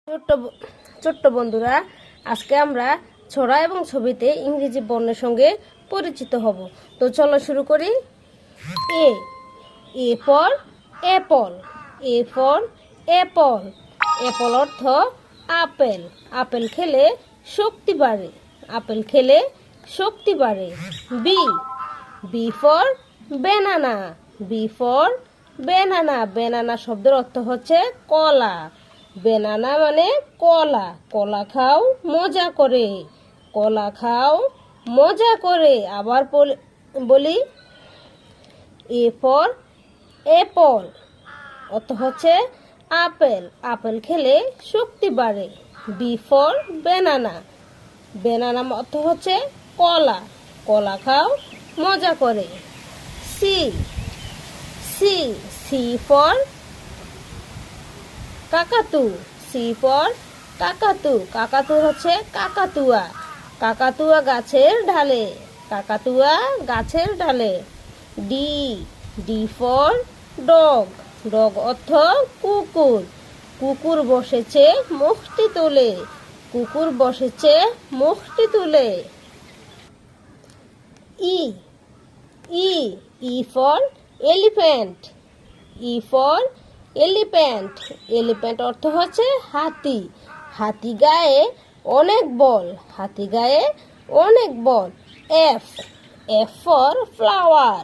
ছোট্ট ছোট্ট বন্ধুরা, আজকে আমরা ছড়া এবং ছবিতে ইংরেজি বর্ণের সঙ্গে পরিচিত হব। তো চলো শুরু করি। A A for apple. A for apple. Apple অর্থ আপেল। আপেল খেলে শক্তি বাড়ে। আপেল খেলে শক্তি বাড়ে। B B for banana. B for banana. Banana শব্দের অর্থ হচ্ছে কলা। ব্যানানা মানে কলা। কলা খাও মজা করে। কলা খাও মজা করে। আবার বলি, এ ফর অ্যাপল অর্থ হচ্ছে আপেল। আপেল খেলে শক্তি বাড়ে। B for banana. ব্যানানা অর্থ হচ্ছে কলা। কলা খাও মজা করে। C C C for cockatoo. C for cockatoo. Cockatoo হচ্ছে কাকাতুয়া। কাকাতুয়া গাছের ঢালে। কাকাতুয়া গাছের ঢালে। D D for dog. Dog অর্থ কুকুর। কুকুর বসেছে মুখটি তুলে। কুকুর বসেছে মুখটি তুলে। E E E for elephant. E for elephant. Elephant অর্থ হচ্ছে হাতি। হাতি গায়ে অনেক বল। হাতি গায়ে অনেক বল। F F for flower.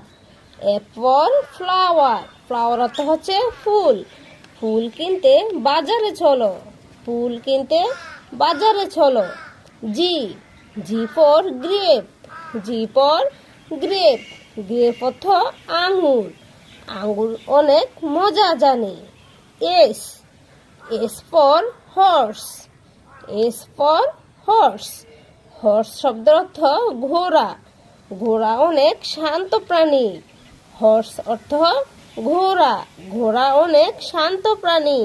F for flower. Flower অর্থ হচ্ছে ফুল। ফুল কিনতে বাজারে চলো। ফুল কিনতে বাজারে চলো। G G for grape. G for grape. Grape অর্থ আঙ্গুর। আঙ্গুর অনেক মজা জানে। S S for horse. S for horse. Horse শব্দের অর্থ ঘোড়া। ঘোড়া অনেক শান্ত প্রাণী। হর্স অর্থ ঘোড়া। ঘোড়া অনেক শান্ত প্রাণী।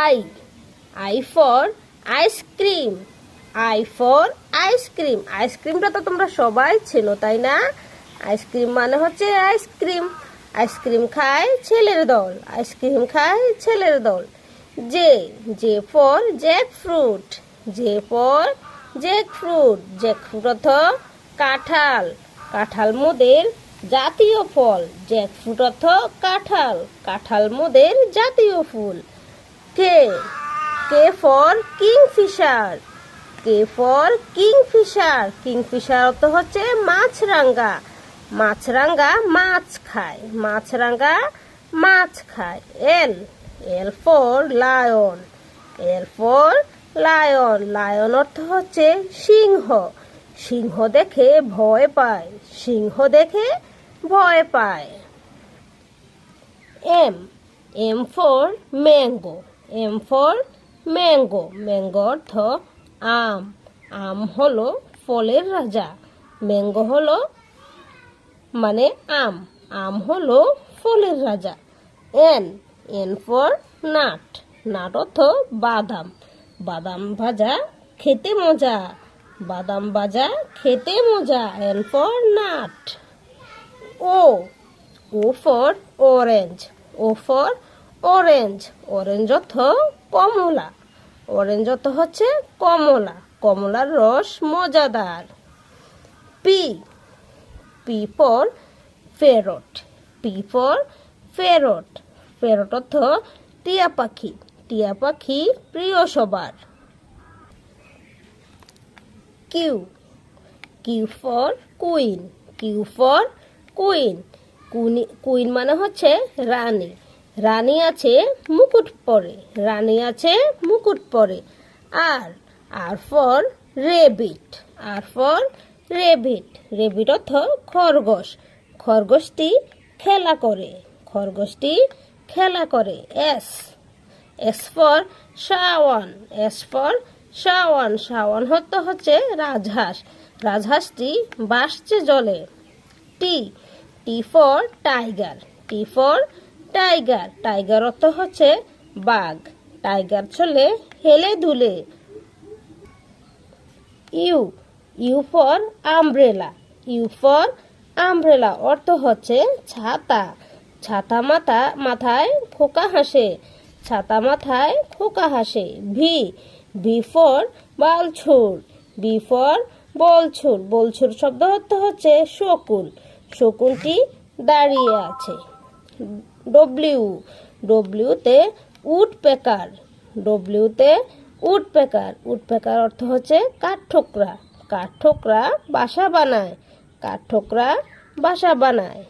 I I for ice cream. I for ice cream. আইসক্রিমটা তো তোমরা সবাই চেনো, তাই না? আইসক্রিম মানে হচ্ছে আইসক্রিম। আইসক্রিম খায় ছেলের দল। আইসক্রিম খায় ছেলের দল। J J for Jack fruit. J for Jack fruit. Jack fruit অর্থ কাঁঠাল। কাঁঠাল মোদের জাতীয় ফল। জ্যাক ফ্রুট অর্থ কাঁঠাল। কাঁঠাল মোদের জাতীয় ফুল। K K for kingfisher. K for kingfisher. Kingfisher অর্থ হচ্ছে মাছরাঙা। মাছরাঙা মাছ খায়। মাছরাঙা মাছ খায়। L L for lion. L for lion. Lion অর্থ হচ্ছে সিংহ। সিংহ দেখে ভয় পায়। সিংহ দেখে ভয় পায়। M M for mango. M for mango. Mango অর্থ আম। আম হলো ফলের রাজা। ম্যাঙ্গো হলো মানে আম। আম হলো ফলের রাজা। N N for nut. Nut অর্থ বাদাম। বাদাম ভাজা খেতে মজা। বাদাম ভাজা খেতে মজা। N for nut. O O for orange. O for orange. Orange অর্থ কমলা। অরেঞ্জ অর্থ হচ্ছে কমলা। কমলার রস মজাদার। P P for parrot. P for parrot. Parrot অর্থ টিয়া পাখি। টিয়া পাখি প্রিয় সবার। Q Q for queen. Q for queen. Queen মানে হচ্ছে রানী। রানী আছে মুকুট পরে। রানী আছে মুকুট পরে। R R for rabbit. R for rabbit. Rabbit অর্থ খরগোশ। খরগোশটি খেলা করে। খরগোশটি খেলা করে। S S for swan. S for swan. Swan হচ্ছে রাজহাঁস। রাজহাঁসটি ভাসছে জলে। T T for tiger. T for tiger. Tiger অর্থ হচ্ছে বাঘ। টাইগার চলে হেলে দুলে। U U for umbrella. U for umbrella অর্থ হচ্ছে ছাতা। ছাতা মাথায় খোকা হাসে। ছাতা মাথায় খোকা হাসে। V, V for vulture, V for vulture. Vulture শব্দ অর্থ হচ্ছে শকুন, শকুনটি দাঁড়িয়ে আছে। ডব্লিউ, ডব্লিউতে উড পেকার, ডব্লিউতে উড পেকার। উড পেকার অর্থ হচ্ছে কাঠঠোকরা, কাঠঠোকরা বাসা বানায়, কাঠঠোকরা বাসা বানায়।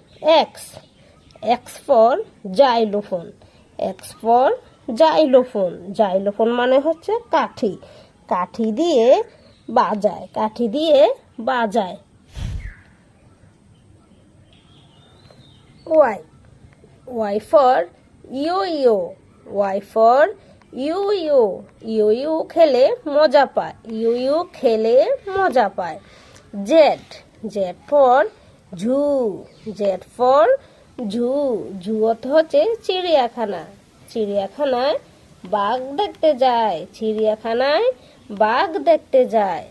X, X for xylophone, X for xylophone. Xylophone মানে হচ্ছে কাঠি, কাঠি দিয়ে বাজায়, কাঠি দিয়ে বাজায়। Y, Y for yo-yo, Y for you you. You you খেলে মজা পায়, ইউ ইউ খেলে মজা পায়। Z, Z for zoo, Z for zoo. Zoo অর্থ হচ্ছে চিড়িয়াখানা, চিড়িয়াখানায় বাঘ দেখতে যায়, চিড়িয়াখানায় বাঘ দেখতে যায়।